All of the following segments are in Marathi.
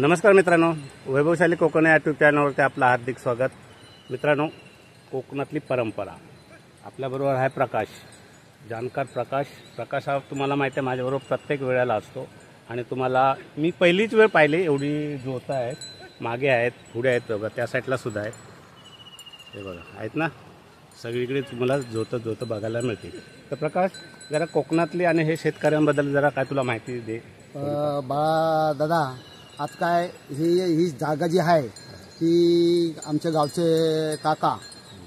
नमस्कार मित्रांनो, वैभवशाली कोकण या यूट्यूब चॅनलवरती आपलं हार्दिक स्वागत। मित्रांनो, कोकणातली परंपरा आपल्याबरोबर आहे प्रकाश, जाणकार प्रकाश हा तुम्हाला माहिती आहे माझ्याबरोबर प्रत्येक वेळेला असतो आणि तुम्हाला मी पहिलीच वेळ पाहिली एवढी जोतं आहेत, मागे आहेत, पुढे आहेत, बघा त्या साईडला सुद्धा आहेत, हे बघा आहेत ना, सगळीकडे तुम्हाला जोतं बघायला मिळते। तर प्रकाश, जरा कोकणातली आणि हे शेतकऱ्यांबद्दल जरा काय तुला माहिती दे। बाळा दादा, आज काय ही जागा जी आहे ती आमच्या गावचे काका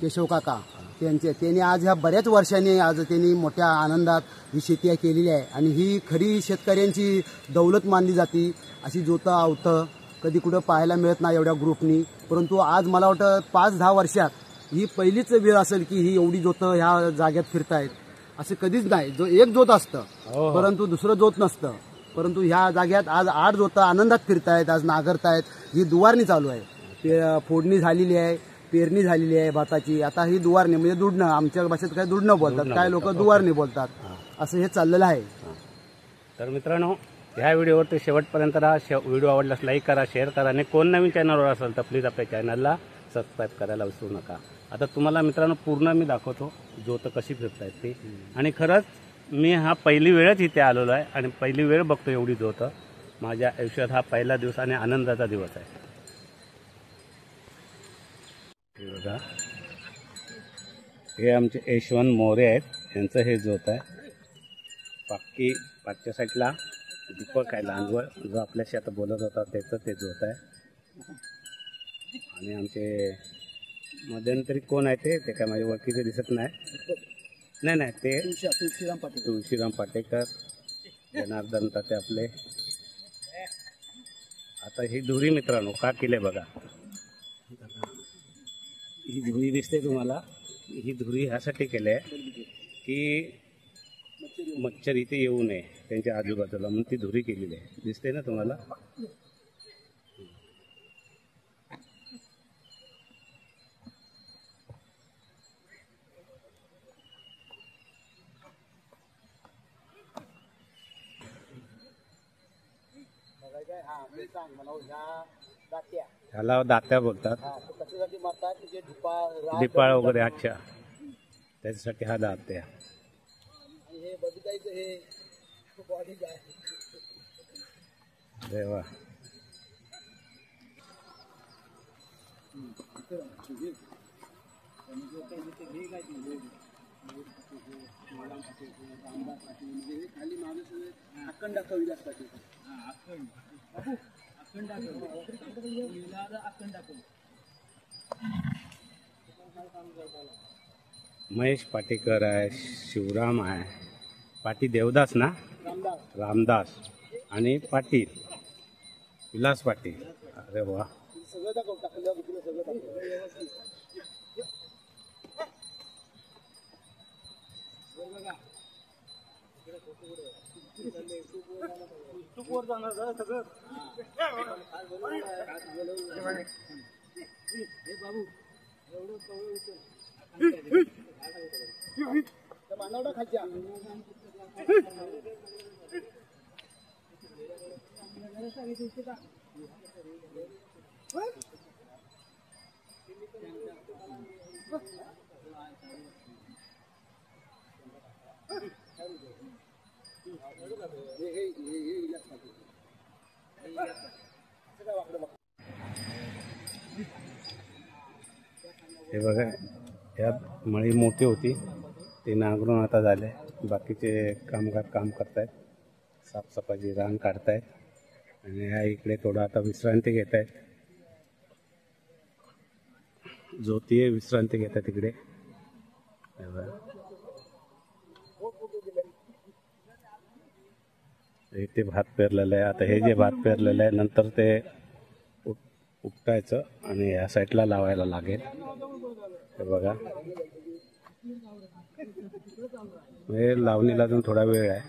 केशव काका त्यांनी आज ह्या बऱ्याच वर्षांनी आज त्यांनी मोठ्या आनंदात ही शेती केलेली आहे आणि ही खरी शेतकऱ्यांची दौलत मानली जाते। अशी जोतं आवतं कधी कुठं पाहायला मिळत नाही एवढ्या ग्रुपनी, परंतु आज मला वाटतं 5-10 वर्षात ही पहिलीच वेळ असेल की ही एवढी जोतं ह्या जाग्यात फिरतायत। असं कधीच नाही, जो एक जोत असतं परंतु दुसरं जोत नसतं, परंतु ह्या जाग्यात आज 8 जोतं आनंदात फिरतायत, आज नांगरतायत। ही दुवारणी चालू आहे, फोडणी झालेली आहे, पेरणी झालेली आहे भाताची। आता ही दुवारणी म्हणजे दुडणं, आमच्या भाषेत काय दुडणं बोलतात, काय लोक दुवारणी बोलतात, असं हे चाललेलं आहे। तर मित्रांनो, ह्या व्हिडिओवरती शेवटपर्यंत राहा। व्हिडिओ आवडल्यास लाईक करा, शेअर करा आणि कोण नवीन चॅनलवर असेल तर प्लीज आपल्या चॅनलला सबस्क्राईब करायला विसरू नका। आता तुम्हाला मित्रांनो पूर्ण मी दाखवतो जोतं कशी फिरतायत ते, आणि खरंच मी हा पहिली वेळच इथे आलेलो आहे आणि पहिली वेळ बघतो एवढी जोतं। माझ्या आयुष्यात हा पहिला दिवस आणि आनंदाचा दिवस आहे। हे बघा, हे आमचे यशवंत मोरे आहेत, यांचं हे जोत आहे। बाकी पाठच्या साईडला दीपक आहे लांजवळ, जो आपल्याशी आता बोलत होता त्याचं ते जोत आहे। आणि आमचे मध्यंतरी कोण आहे ते काय माझ्या ओळखीचे दिसत नाही, ते तुळशीराम पाटेकर, जनार्दन ताते आपले। आता ही धुरी मित्रांनो का केले बघा, ही धुरी दिसते तुम्हाला, ही धुरी ह्यासाठी केली आहे की मच्छर इथे येऊ नये त्यांच्या आजूबाजूला, म्हणून ती धुरी केलेली आहे, दिसते ना तुम्हाला। ह्याला दात्या बोलतात, ढिपाळ वगैरे। अच्छा, त्याच्यासाठी हा दात्या। देवा, महेश पाटेकर आहे, शिवराम आहे, पाटी देवदास ना, रामदास आणि पाटील विलास पाटील। अरे वा, हे बघा, यात मळी मोठी होती, ते नांगरून आता झाले, बाकीचे कामगार काम करतायत, साफसफाईची रांग काढतायत आणि ह्या इकडे थोडं आता विश्रांती घेत आहेत, ज्योती विश्रांती घेतात तिकडे। इथे भात पेरलेलं आहे, आता हे जे भात पेरलेलं आहे नंतर ते उपटायचं आणि या साईडला लावायला लागेल। हे बघा, हे लावणीला अजून थोडा वेळ आहे।